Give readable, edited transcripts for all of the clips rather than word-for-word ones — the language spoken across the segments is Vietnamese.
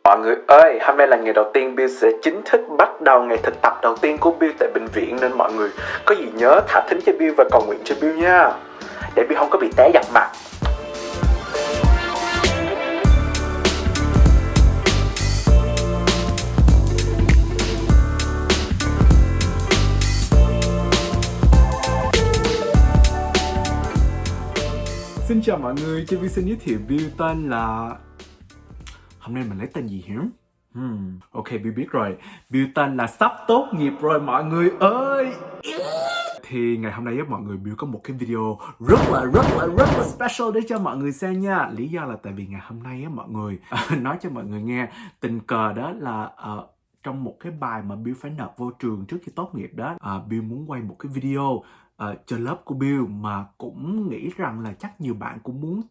Mọi người ơi, hôm nay là ngày đầu tiên Bill sẽ chính thức bắt đầu ngày thực tập đầu tiên của Bill tại bệnh viện, nên mọi người có gì nhớ thả thính cho Bill và cầu nguyện cho Bill nha, để Bill không có bị té dập mặt. Xin chào mọi người, cho Bill xin giới thiệu Bill tên là... Hôm nay mình lấy tên gì hả? Ok, Bill biết rồi. Bill tên là sắp tốt nghiệp rồi mọi người ơi. Thì ngày hôm nay với mọi người, Bill có một cái video rất là special để cho mọi người xem nha. Lý do là tại vì ngày hôm nay á mọi người, nói cho mọi người nghe, tình cờ đó là trong một cái bài mà Bill phải nộp vô trường trước khi tốt nghiệp đó, Bill muốn quay một cái video cho lớp của Bill, mà cũng nghĩ rằng là chắc nhiều bạn cũng muốn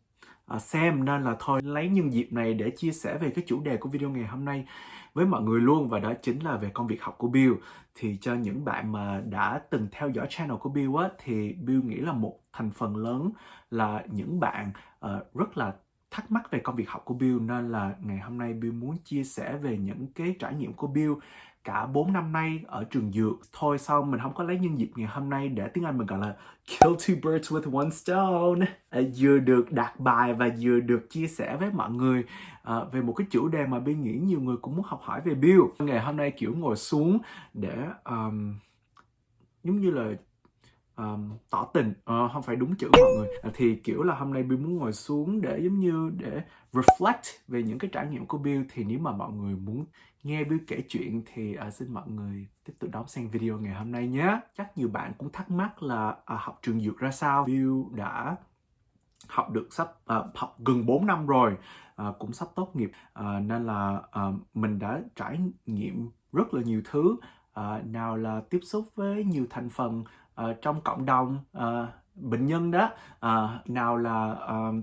xem, nên là thôi lấy nhân dịp này để chia sẻ về cái chủ đề của video ngày hôm nay với mọi người luôn, và đó chính là về công việc học của Bill. Thì cho những bạn mà đã từng theo dõi channel của Bill á, thì Bill nghĩ là một thành phần lớn là những bạn rất là thắc mắc về công việc học của Bill, nên là ngày hôm nay Bill muốn chia sẻ về những cái trải nghiệm của Bill cả 4 năm nay ở trường dược. Thôi xong mình không có lấy nhân dịp ngày hôm nay để tiếng Anh mình gọi là kill two birds with one stone, vừa được đạt bài và vừa được chia sẻ với mọi người về một cái chủ đề mà Bill nghĩ nhiều người cũng muốn học hỏi về Bill. Ngày hôm nay kiểu ngồi xuống để giống như là tỏ tình, không phải đúng chữ mọi người, thì kiểu là hôm nay Bill muốn ngồi xuống để giống như để reflect về những cái trải nghiệm của Bill. Thì nếu mà mọi người muốn nghe Bill kể chuyện thì xin mọi người tiếp tục đón xem video ngày hôm nay nhé. Chắc nhiều bạn cũng thắc mắc là học trường dược ra sao. Bill đã học được học gần 4 năm rồi, cũng sắp tốt nghiệp, nên là mình đã trải nghiệm rất là nhiều thứ, nào là tiếp xúc với nhiều thành phần trong cộng đồng bệnh nhân đó, nào là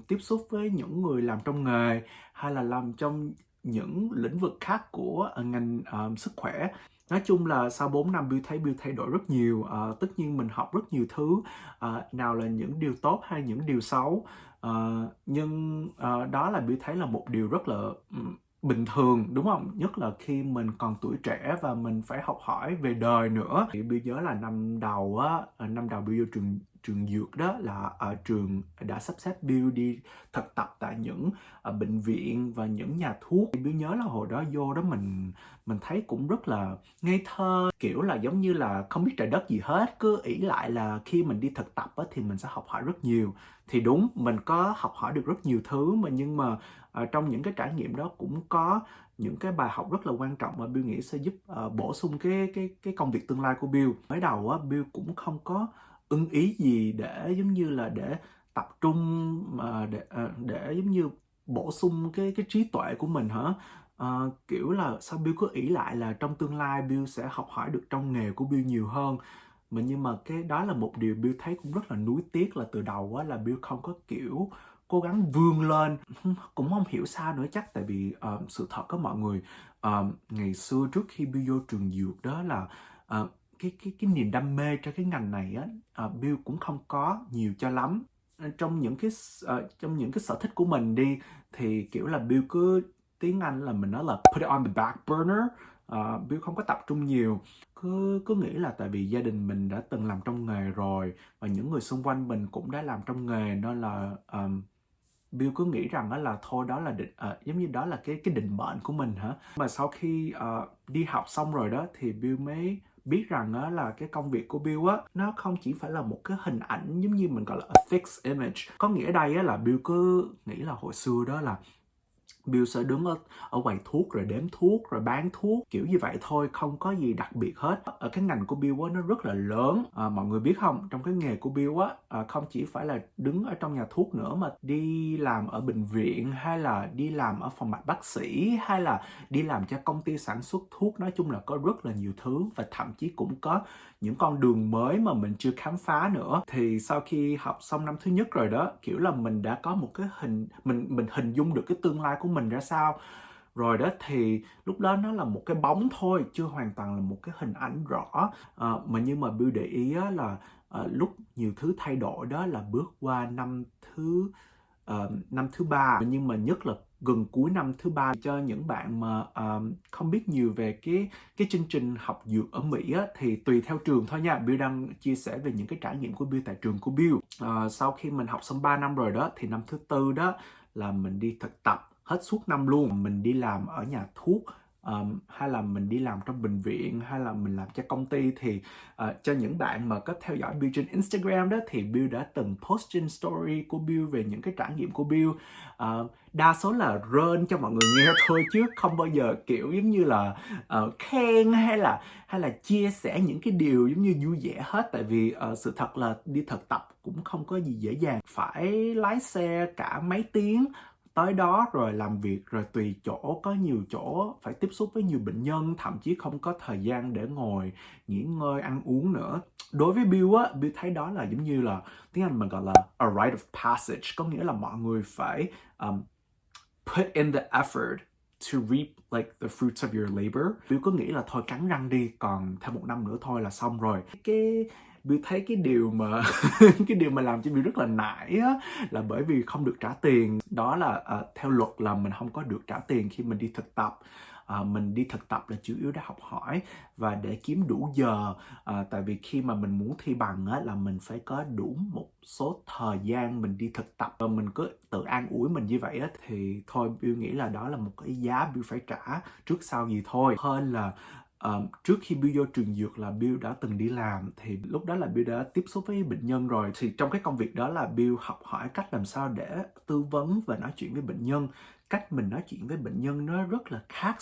tiếp xúc với những người làm trong nghề, hay là làm trong những lĩnh vực khác của ngành sức khỏe. Nói chung là sau 4 năm Bill thấy Bill thay đổi rất nhiều. Tất nhiên mình học rất nhiều thứ, nào là những điều tốt hay những điều xấu, nhưng đó là Bill thấy là một điều rất là bình thường, đúng không? Nhất là khi mình còn tuổi trẻ và mình phải học hỏi về đời nữa. Thì Bill nhớ là năm đầu Bill vô trường dược đó, là trường đã sắp xếp Bill đi thực tập tại những bệnh viện và những nhà thuốc. Bill nhớ là hồi đó vô đó mình thấy cũng rất là ngây thơ, kiểu là giống như là không biết trời đất gì hết, cứ ỷ lại là khi mình đi thực tập á, thì mình sẽ học hỏi rất nhiều. Thì đúng, mình có học hỏi được rất nhiều thứ, nhưng mà trong những cái trải nghiệm đó cũng có những cái bài học rất là quan trọng mà Bill nghĩ sẽ giúp bổ sung cái công việc tương lai của Bill. Mới đầu á, Bill cũng không có ưng ý gì để giống như là để tập trung để giống như bổ sung cái trí tuệ của mình hả. Kiểu là sao Bill cứ ỷ lại là trong tương lai Bill sẽ học hỏi được trong nghề của Bill nhiều hơn. Nhưng mà cái đó là một điều Bill thấy cũng rất là nuối tiếc, là từ đầu á là Bill không có kiểu cố gắng vươn lên. Cũng không hiểu sao nữa, chắc tại vì sự thật có mọi người, ngày xưa trước khi Bill vô trường dược đó là cái niềm đam mê cho cái ngành này á, Bill cũng không có nhiều cho lắm. Trong những cái sở thích của mình đi, thì kiểu là Bill cứ, tiếng Anh là mình nói là put it on the back burner. Bill không có tập trung nhiều, cứ nghĩ là tại vì gia đình mình đã từng làm trong nghề rồi và những người xung quanh mình cũng đã làm trong nghề, nên là Bill cứ nghĩ rằng đó là thôi, đó là giống như đó là cái định mệnh của mình hả. Mà sau khi đi học xong rồi đó, thì Bill mới biết rằng đó là cái công việc của Bill á, nó không chỉ phải là một cái hình ảnh giống như mình gọi là a fixed image. Có nghĩa đây á là Bill cứ nghĩ là hồi xưa đó là Bill sẽ đứng ở quầy thuốc rồi đếm thuốc rồi bán thuốc kiểu như vậy thôi, không có gì đặc biệt hết. Ở cái ngành của Bill á, nó rất là lớn. Mọi người biết không, trong cái nghề của Bill á, không chỉ phải là đứng ở trong nhà thuốc nữa, mà đi làm ở bệnh viện, hay là đi làm ở phòng mạch bác sĩ, hay là đi làm cho công ty sản xuất thuốc. Nói chung là có rất là nhiều thứ, và thậm chí cũng có những con đường mới mà mình chưa khám phá nữa. Thì sau khi học xong năm thứ nhất rồi đó, kiểu là mình đã có một cái mình hình dung được cái tương lai của mình ra sao rồi đó. Thì lúc đó nó là một cái bóng thôi, chưa hoàn toàn là một cái hình ảnh rõ. Nhưng mà Bill để ý á, là lúc nhiều thứ thay đổi đó là bước qua năm thứ năm thứ ba, nhưng mà nhất là gần cuối năm thứ ba. Cho những bạn mà không biết nhiều về cái chương trình học dược ở Mỹ á, thì tùy theo trường thôi nha. Bill đang chia sẻ về những cái trải nghiệm của Bill tại trường của Bill. Sau khi mình học xong 3 năm rồi đó, thì năm thứ tư đó là mình đi thực tập hết suốt năm luôn. Mình đi làm ở nhà thuốc, hay là mình đi làm trong bệnh viện, hay là mình làm cho công ty. Thì cho những bạn mà có theo dõi Bill trên Instagram đó, thì Bill đã từng post trên story của Bill về những cái trải nghiệm của Bill. Đa số là rên cho mọi người nghe thôi, chứ không bao giờ kiểu giống như là khen hay là chia sẻ những cái điều giống như vui vẻ hết. Tại vì sự thật là đi thực tập cũng không có gì dễ dàng, phải lái xe cả mấy tiếng tới đó rồi làm việc, rồi tùy chỗ, có nhiều chỗ phải tiếp xúc với nhiều bệnh nhân, thậm chí không có thời gian để ngồi nghỉ ngơi ăn uống nữa. Đối với Bill á, Bill thấy đó là giống như là tiếng Anh mình gọi là a rite of passage, có nghĩa là mọi người phải put in the effort to reap like the fruits of your labor. Bill có nghĩ là thôi cắn răng đi, còn thêm một năm nữa thôi là xong rồi. Bill thấy cái điều mà cái điều mà làm cho Bill rất là nản á, là bởi vì không được trả tiền. Đó là theo luật là mình không có được trả tiền khi mình đi thực tập. Mình đi thực tập là chủ yếu để học hỏi và để kiếm đủ giờ. Tại vì khi mà mình muốn thi bằng á, là mình phải có đủ một số thời gian mình đi thực tập, và mình cứ tự an ủi mình như vậy á, thì thôi Bill nghĩ là đó là một cái giá Bill phải trả trước sau gì thôi. Hơn là trước khi Bill vô trường dược là Bill đã từng đi làm, thì lúc đó là Bill đã tiếp xúc với bệnh nhân rồi. Thì trong cái công việc đó là Bill học hỏi cách làm sao để tư vấn và nói chuyện với bệnh nhân. Cách mình nói chuyện với bệnh nhân nó rất là khác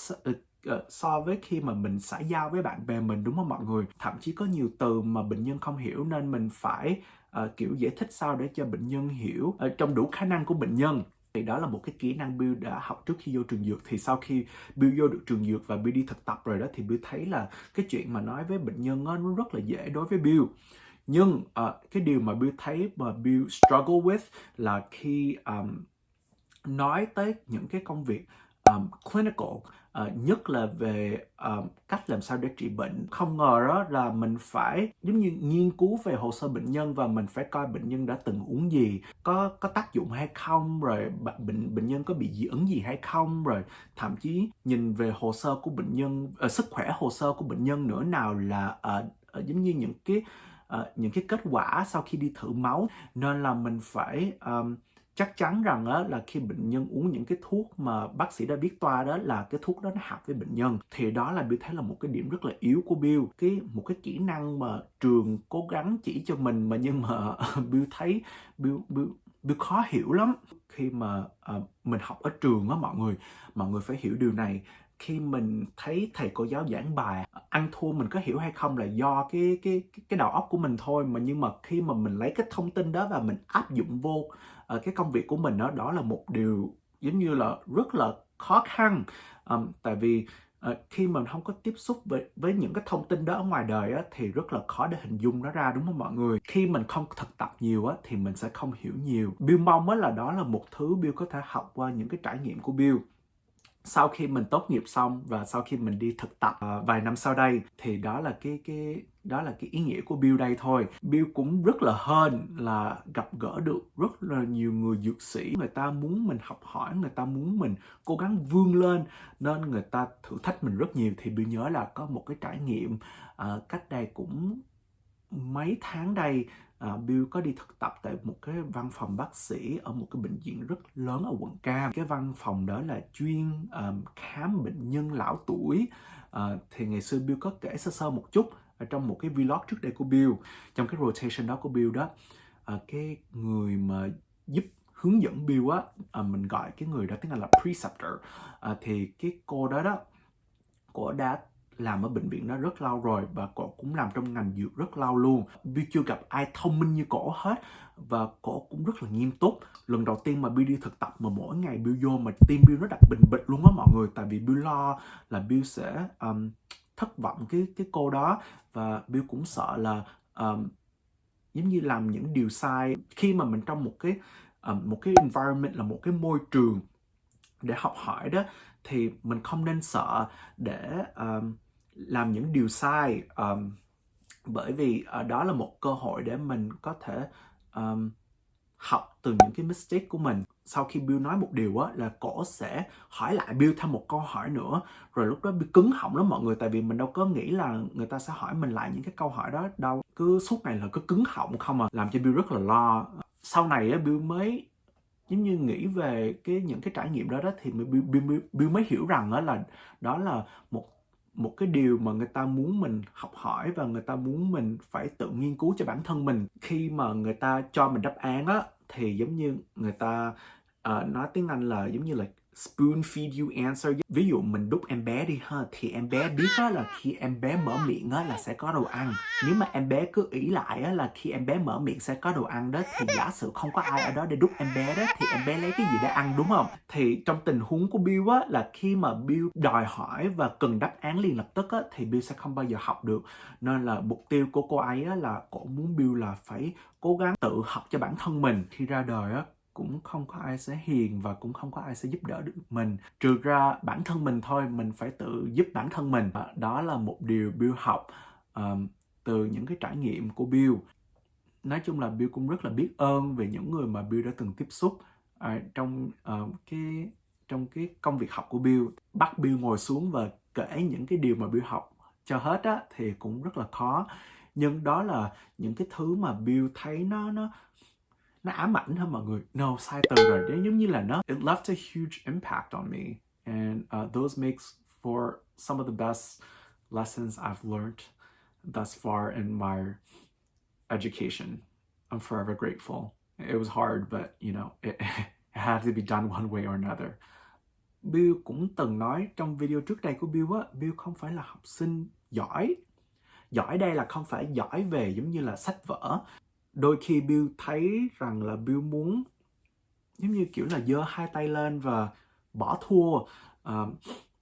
so với khi mà mình xã giao với bạn bè mình, đúng không mọi người? Thậm chí có nhiều từ mà bệnh nhân không hiểu, nên mình phải kiểu giải thích sao để cho bệnh nhân hiểu trong đủ khả năng của bệnh nhân. Thì đó là một cái kỹ năng Bill đã học trước khi vô trường dược. Thì sau khi Bill vô được trường dược và Bill đi thực tập rồi đó, thì Bill thấy là cái chuyện mà nói với bệnh nhân đó, nó rất là dễ đối với Bill. Nhưng cái điều mà Bill thấy mà Bill struggle with là khi nói tới những cái công việc clinical, nhất là về cách làm sao để trị bệnh. Không ngờ đó là mình phải giống như nghiên cứu về hồ sơ bệnh nhân, và mình phải coi bệnh nhân đã từng uống gì, có tác dụng hay không, rồi bệnh nhân có bị dị ứng gì hay không, rồi thậm chí nhìn về hồ sơ của bệnh nhân, sức khỏe hồ sơ của bệnh nhân nữa, nào là giống như những cái kết quả sau khi đi thử máu. Nên là mình phải chắc chắn rằng á, là khi bệnh nhân uống những cái thuốc mà bác sĩ đã viết toa đó, là cái thuốc đó nó hợp với bệnh nhân. Thì đó là Bill thấy là một cái điểm rất là yếu của Bill. Một cái kỹ năng mà trường cố gắng chỉ cho mình, mà nhưng mà Bill thấy Bill khó hiểu lắm. Khi mà mình học ở trường á, mọi người phải hiểu điều này. Khi mình thấy thầy cô giáo giảng bài, ăn thua mình có hiểu hay không là do cái đầu óc của mình thôi, mà nhưng mà khi mà mình lấy cái thông tin đó và mình áp dụng vô cái công việc của mình đó là một điều giống như là rất là khó khăn. Tại vì khi mình không có tiếp xúc với những cái thông tin đó ở ngoài đời á, thì rất là khó để hình dung nó ra, đúng không mọi người? Khi mình không thực tập nhiều á, thì mình sẽ không hiểu nhiều. Bill mong á là đó là một thứ Bill có thể học qua những cái trải nghiệm của Bill. Sau khi mình tốt nghiệp xong và sau khi mình đi thực tập vài năm sau đây, thì đó là cái ý nghĩa của Bill đây thôi. Bill cũng rất là hên là gặp gỡ được rất là nhiều người dược sĩ. Người ta muốn mình học hỏi, người ta muốn mình cố gắng vươn lên, nên người ta thử thách mình rất nhiều. Thì Bill nhớ là có một cái trải nghiệm cách đây cũng mấy tháng đây, Bill có đi thực tập tại một cái văn phòng bác sĩ ở một cái bệnh viện rất lớn ở quận Cam. Cái văn phòng đó là chuyên khám bệnh nhân lão tuổi. Thì ngày xưa Bill có kể sơ sơ một chút ở trong một cái vlog trước đây của Bill. Trong cái rotation đó của Bill đó, cái người mà giúp hướng dẫn Bill á, mình gọi cái người đó tiếng Anh là preceptor. Thì cái cô đó cô đã làm ở bệnh viện đó rất lâu rồi, và cô cũng làm trong ngành dược rất lâu luôn. Bill chưa gặp ai thông minh như cổ hết, và cổ cũng rất là nghiêm túc. Lần đầu tiên mà Bill đi thực tập mà mỗi ngày Bill vô mà tim Bill nó đập bình bịch luôn á mọi người. Tại vì Bill lo là Bill sẽ thất vọng cái cô đó, và Bill cũng sợ là giống như làm những điều sai. Khi mà mình trong một cái environment, là một cái môi trường để học hỏi đó, thì mình không nên sợ để làm những điều sai, bởi vì đó là một cơ hội để mình có thể học từ những cái mistake của mình. sau khi Bill nói một điều á là cổ sẽ hỏi lại Bill thêm một câu hỏi nữa. Rồi lúc đó Bill cứng họng lắm mọi người, tại vì mình đâu có nghĩ là người ta sẽ hỏi mình lại những cái câu hỏi đó đâu. Cứ suốt ngày là cứ cứng họng không à, làm cho Bill rất là lo. Sau này á Bill mới giống như nghĩ về những cái trải nghiệm đó thì Bill mới hiểu rằng là đó là một cái điều mà người ta muốn mình học hỏi, và người ta muốn mình phải tự nghiên cứu cho bản thân mình. Khi mà người ta cho mình đáp án á thì giống như người ta nói tiếng Anh là giống như là spoon feed you answer. Ví dụ mình đút em bé đi ha, thì em bé biết á là khi em bé mở miệng á là sẽ có đồ ăn. Nếu mà em bé cứ ỷ lại á là khi em bé mở miệng sẽ có đồ ăn đó, thì giả sử không có ai ở đó để đút em bé đó thì em bé lấy cái gì để ăn, đúng không? Thì trong tình huống của Bill á là khi mà Bill đòi hỏi và cần đáp án liền lập tức á thì Bill sẽ không bao giờ học được. Nên là mục tiêu của cô ấy á là cô muốn Bill là phải cố gắng tự học cho bản thân mình. Khi ra đời á cũng không có ai sẽ hiền và cũng không có ai sẽ giúp đỡ được mình, trừ ra bản thân mình thôi. Mình phải tự giúp bản thân mình. Đó là một điều Bill học từ những cái trải nghiệm của Bill. Nói chung là Bill cũng rất là biết ơn về những người mà Bill đã từng tiếp xúc trong cái công việc học của Bill. Bắt Bill ngồi xuống và kể những cái điều mà Bill học cho hết á thì cũng rất là khó, nhưng đó là những cái thứ mà Bill thấy nó ám ảnh hả mọi người? No, sai từ rồi. Đấy giống như là it left a huge impact on me, and those makes for some of the best lessons I've learned thus far in my education. I'm forever grateful. It was hard, but you know, it had to be done one way or another. Bill cũng từng nói trong video trước đây của Bill á, Bill không phải là học sinh giỏi. Giỏi đây là không phải giỏi về giống như là sách vở. Đôi khi Bill thấy rằng là Bill muốn giống như kiểu là giơ hai tay lên và bỏ thua.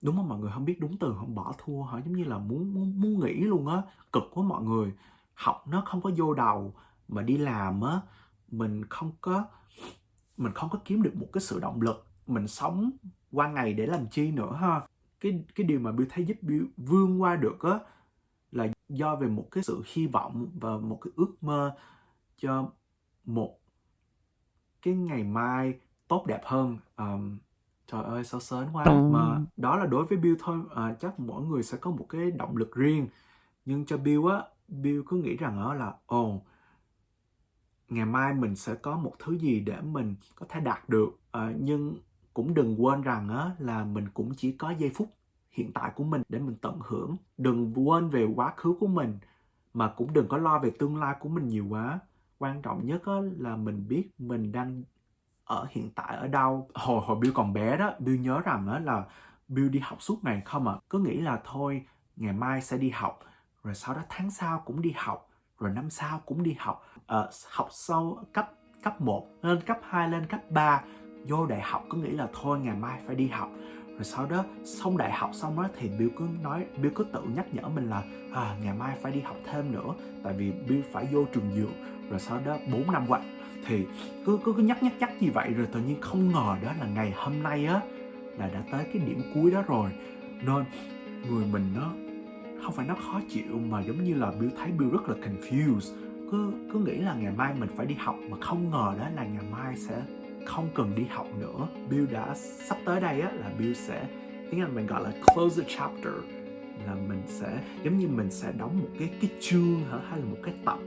Đúng không mọi người? Không biết đúng từ không? Bỏ thua hả? Giống như là muốn nghỉ luôn á. Cực quá mọi người. Học nó không có vô đầu, mà đi làm á mình không có kiếm được một cái sự động lực. Mình sống qua ngày để làm chi nữa ha. Cái điều mà Bill thấy giúp Bill vươn qua được á là do về một cái sự hy vọng và một cái ước mơ cho một cái ngày mai tốt đẹp hơn. Trời ơi sao sến quá. Mà đó là đối với Bill thôi. Chắc mỗi người sẽ có một cái động lực riêng, nhưng cho Bill á, Bill cứ nghĩ rằng đó là ngày mai mình sẽ có một thứ gì để mình có thể đạt được. Nhưng cũng đừng quên rằng á là mình cũng chỉ có giây phút hiện tại của mình để mình tận hưởng. Đừng quên về quá khứ của mình, mà cũng đừng có lo về tương lai của mình nhiều quá. Quan trọng nhất là mình biết mình đang ở hiện tại ở đâu. Hồi Bill còn bé đó, Bill nhớ rằng là Bill đi học suốt ngày không à. Cứ nghĩ là thôi ngày mai sẽ đi học, rồi sau đó tháng sau cũng đi học, rồi năm sau cũng đi học. Học sau cấp 1 lên cấp 2 lên cấp 3, vô đại học cứ nghĩ là thôi ngày mai phải đi học. Rồi sau đó xong đại học xong đó thì Bill cứ tự nhắc nhở mình là ngày mai phải đi học thêm nữa, tại vì Bill phải vô trường dược. Rồi sau đó 4 năm qua thì cứ nhắc như vậy. Rồi tự nhiên không ngờ đó là ngày hôm nay á là đã tới cái điểm cuối đó rồi. Nên người mình nó không phải nó khó chịu, mà giống như là Bill thấy Bill rất là confused. Cứ nghĩ là ngày mai mình phải đi học, mà không ngờ đó là ngày mai sẽ không cần đi học nữa. Bill đã sắp tới đây á là Bill sẽ, tiếng Anh mình gọi là close the chapter, là mình sẽ giống như mình sẽ đóng một cái chương hay là một cái tập,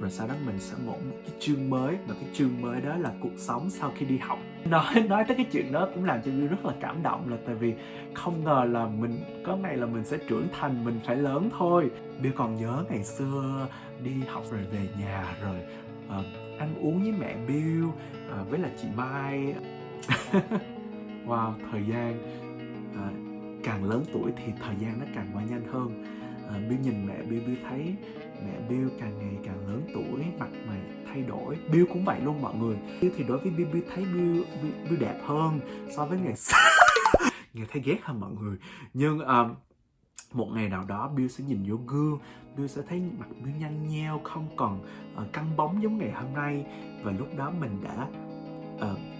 rồi sau đó mình sẽ mở một cái chương mới, và cái chương mới đó là cuộc sống sau khi đi học. Nói tới cái chuyện đó cũng làm cho Bill rất là cảm động, là tại vì không ngờ là mình có ngày là mình sẽ trưởng thành, mình phải lớn thôi. Bill còn nhớ ngày xưa đi học rồi về nhà rồi ăn uống với mẹ Bill với là chị Mai. Wow, thời gian càng lớn tuổi thì thời gian nó càng qua nhanh hơn. Bill nhìn mẹ Bill thấy mẹ Bill càng ngày càng lớn tuổi, mặt mày thay đổi. Bill cũng vậy luôn mọi người. Bill thì đối với Bill thấy Bill đẹp hơn so với ngày xưa. Nghe thấy ghét hả mọi người? Nhưng một ngày nào đó Bill sẽ nhìn vô gương, Bill sẽ thấy mặt Bill nhăn nheo, không còn căng bóng giống ngày hôm nay. Và lúc đó mình đã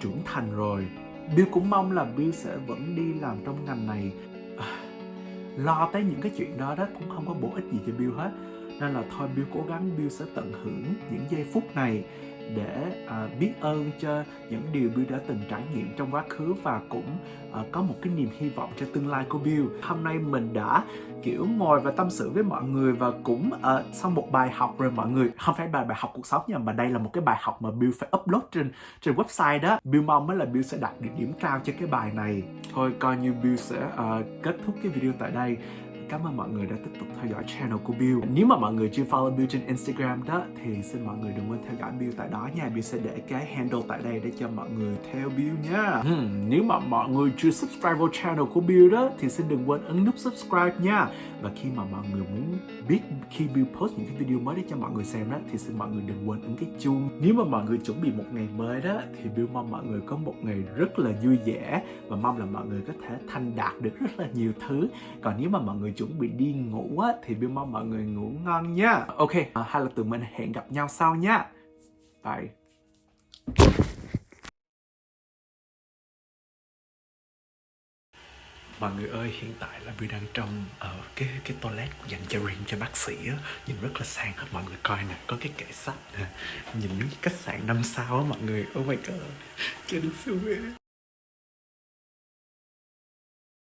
trưởng thành rồi. Bill cũng mong là Bill sẽ vẫn đi làm trong ngành này. Lo tới những cái chuyện đó cũng không có bổ ích gì cho Bill hết. Nên là thôi Bill cố gắng, Bill sẽ tận hưởng những giây phút này để biết ơn cho những điều Bill đã từng trải nghiệm trong quá khứ và cũng có một cái niềm hy vọng cho tương lai của Bill. Hôm nay mình đã kiểu ngồi và tâm sự với mọi người và cũng xong một bài học rồi mọi người. Không phải bài học cuộc sống nha, mà đây là một cái bài học mà Bill phải upload trên website đó. Bill mong là Bill sẽ đạt được điểm cao cho cái bài này. Thôi coi như Bill sẽ kết thúc cái video tại đây. Cảm ơn mọi người đã tiếp tục theo dõi channel của Bill. Nếu mà mọi người chưa follow Bill trên Instagram đó thì xin mọi người đừng quên theo dõi Bill tại đó nha. Bill sẽ để cái handle tại đây để cho mọi người theo Bill nha. Nếu mà mọi người chưa subscribe vào channel của Bill đó thì xin đừng quên ấn nút subscribe nha. Và khi mà mọi người muốn biết khi Bill post những cái video mới để cho mọi người xem đó thì xin mọi người đừng quên ấn cái chuông. Nếu mà mọi người chuẩn bị một ngày mới đó thì Bill mong mọi người có một ngày rất là vui vẻ và mong là mọi người có thể thành đạt được rất là nhiều thứ. Còn nếu mà mọi người chuẩn bị đi ngủ á thì Bill mong mọi người ngủ ngon nha. Ok, hay là tụi mình hẹn gặp nhau sau nha. Bye. Mọi người ơi, hiện tại là Bill đang trong cái toilet dành cho riêng cho bác sĩ á, nhìn rất là sang. Mọi người coi nè, có cái kệ sách nè, nhìn như khách sạn 5 sao á mọi người. Oh my god, getting so weird.